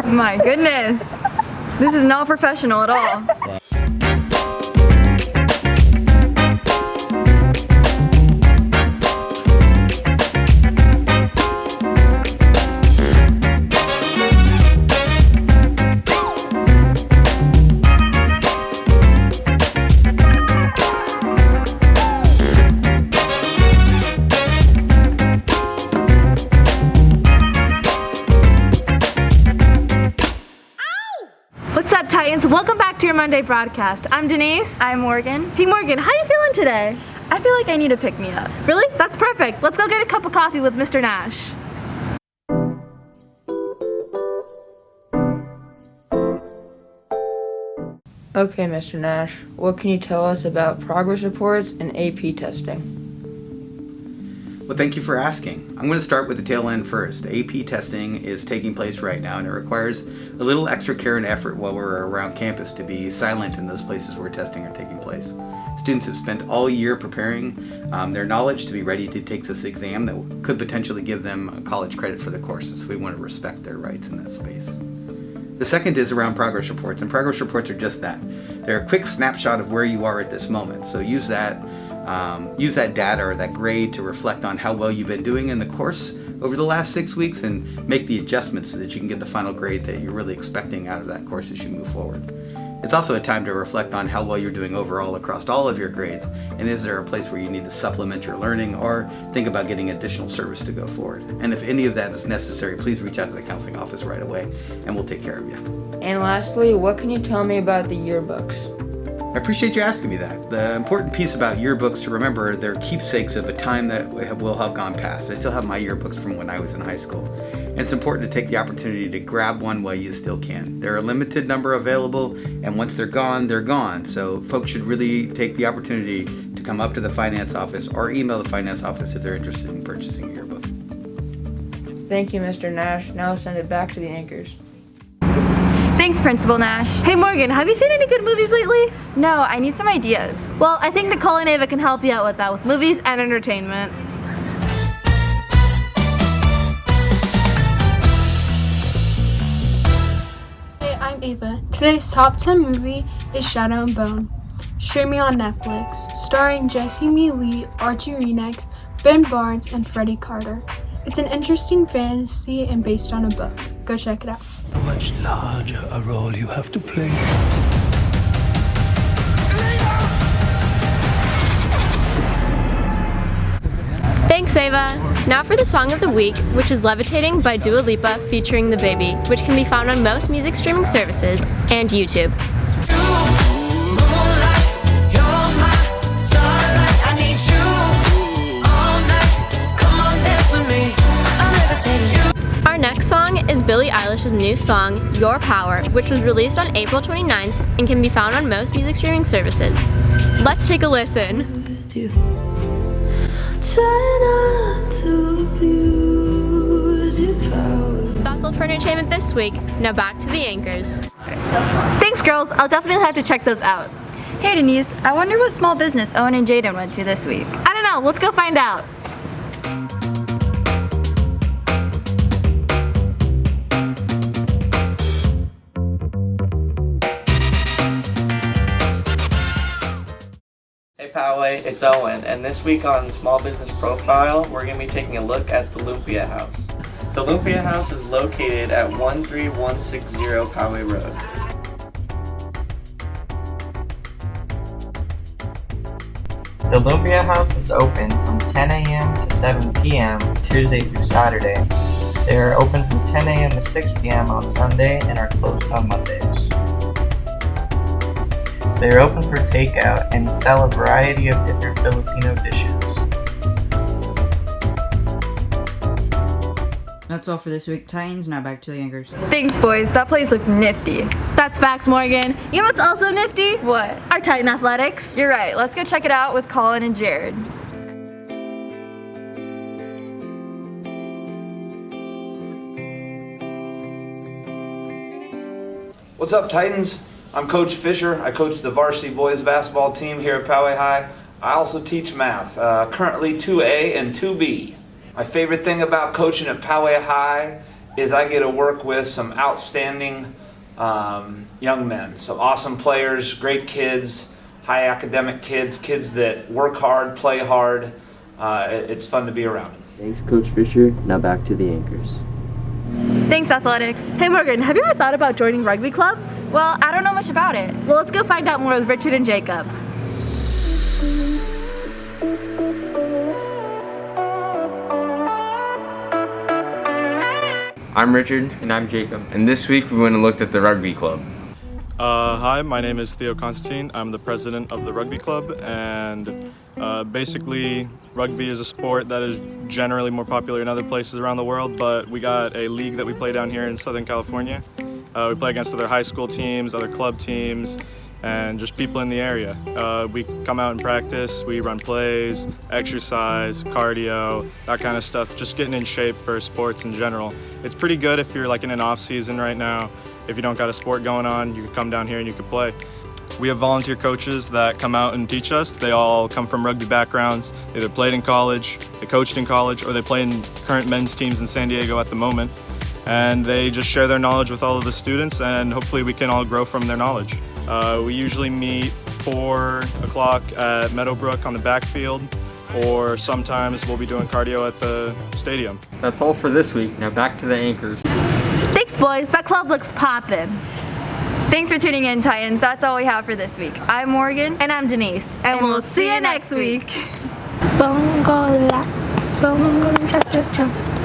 My goodness. This is not professional at all. What's up, Titans? Welcome back to your Monday broadcast. I'm Denise. I'm Morgan. Hey Morgan, how you feeling today? I feel like I need a pick-me-up. Really? That's perfect. Let's go get a cup of coffee with Mr. Nash. Okay, Mr. Nash, what can you tell us about progress reports and AP testing? Well, thank you for asking. I'm going to start with the tail end first. AP testing is taking place right now, and it requires a little extra care and effort while we're around campus to be silent in those places where testing are taking place. Students have spent all year preparing their knowledge to be ready to take this exam that could potentially give them college credit for the courses. We want to respect their rights in that space. The second is around progress reports, and progress reports are just that. They're a quick snapshot of where you are at this moment. So use that data or that grade to reflect on how well you've been doing in the course over the last 6 weeks and make the adjustments so that you can get the final grade that you're really expecting out of that course as you move forward. It's also a time to reflect on how well you're doing overall across all of your grades, and is there a place where you need to supplement your learning or think about getting additional service to go forward. And if any of that is necessary, please reach out to the counseling office right away and we'll take care of you. And lastly, what can you tell me about the yearbooks? I appreciate you asking me that. The important piece about yearbooks to remember, they're keepsakes of the time that will have gone past. I still have my yearbooks from when I was in high school. And it's important to take the opportunity to grab one while you still can. There are a limited number available, and once they're gone, they're gone. So folks should really take the opportunity to come up to the finance office or email the finance office if they're interested in purchasing a yearbook. Thank you, Mr. Nash. Now send it back to the anchors. Thanks, Principal Nash. Hey Morgan, have you seen any good movies lately? No, I need some ideas. Well, I think Nicole and Ava can help you out with that, with movies and entertainment. Hey, I'm Ava. Today's top 10 movie is Shadow and Bone, streaming on Netflix, starring Jesse Mee Lee, Archie Renix, Ben Barnes, and Freddie Carter. It's an interesting fantasy and based on a book. Go check it out. How much larger a role you have to play. Thanks, Ava. Now for the song of the week, which is Levitating by Dua Lipa featuring The Baby, which can be found on most music streaming services and YouTube. Our next song is Billie Eilish's new song, Your Power, which was released on April 29th and can be found on most music streaming services. Let's take a listen. That's all for entertainment this week. Now back to the anchors. Thanks, girls. I'll definitely have to check those out. Hey Denise, I wonder what small business Owen and Jaden went to this week. I don't know. Let's go find out. Hey Poway, it's Owen, and this week on Small Business Profile, we're going to be taking a look at the Lumpia House. The Lumpia House is located at 13160 Poway Road. The Lumpia House is open from 10 a.m. to 7 p.m. Tuesday through Saturday. They are open from 10 a.m. to 6 p.m. on Sunday and are closed on Mondays. They are open for takeout and sell a variety of different Filipino dishes. That's all for this week, Titans. Now back to the anchors. Thanks, boys. That place looks nifty. That's facts, Morgan. You know what's also nifty? What? Our Titan Athletics. You're right. Let's go check it out with Colin and Jared. What's up, Titans? I'm Coach Fisher. I coach the varsity boys basketball team here at Poway High. I also teach math, currently 2A and 2B. My favorite thing about coaching at Poway High is I get to work with some outstanding young men. So awesome players, great kids, high academic kids, kids that work hard, play hard. It's fun to be around. Thanks, Coach Fisher. Now back to the anchors. Thanks, athletics. Hey Morgan, have you ever thought about joining rugby club? Well, I don't know much about it. Well, let's go find out more with Richard and Jacob. I'm Richard. And I'm Jacob. And this week we went and looked at the rugby club. Hi, my name is Theo Constantine. I'm the president of the rugby club, and basically rugby is a sport that is generally more popular in other places around the world, but we got a league that we play down here in Southern California. We play against other high school teams, other club teams, and just people in the area. We come out and practice, we run plays, exercise, cardio, that kind of stuff, just getting in shape for sports in general. It's pretty good if you're like in an off season right now. If you don't got a sport going on, you can come down here and you can play. We have volunteer coaches that come out and teach us. They all come from rugby backgrounds. They either played in college, they coached in college, or they play in current men's teams in San Diego at the moment. And they just share their knowledge with all of the students, and hopefully we can all grow from their knowledge. We usually meet 4 o'clock at Meadowbrook on the backfield, or sometimes we'll be doing cardio at the stadium. That's all for this week. Now back to the anchors. Thanks, boys. That club looks poppin'. Thanks for tuning in, Titans. That's all we have for this week. I'm Morgan. And I'm Denise. And we'll see you next week. Bongo la, bongo cha cha cha.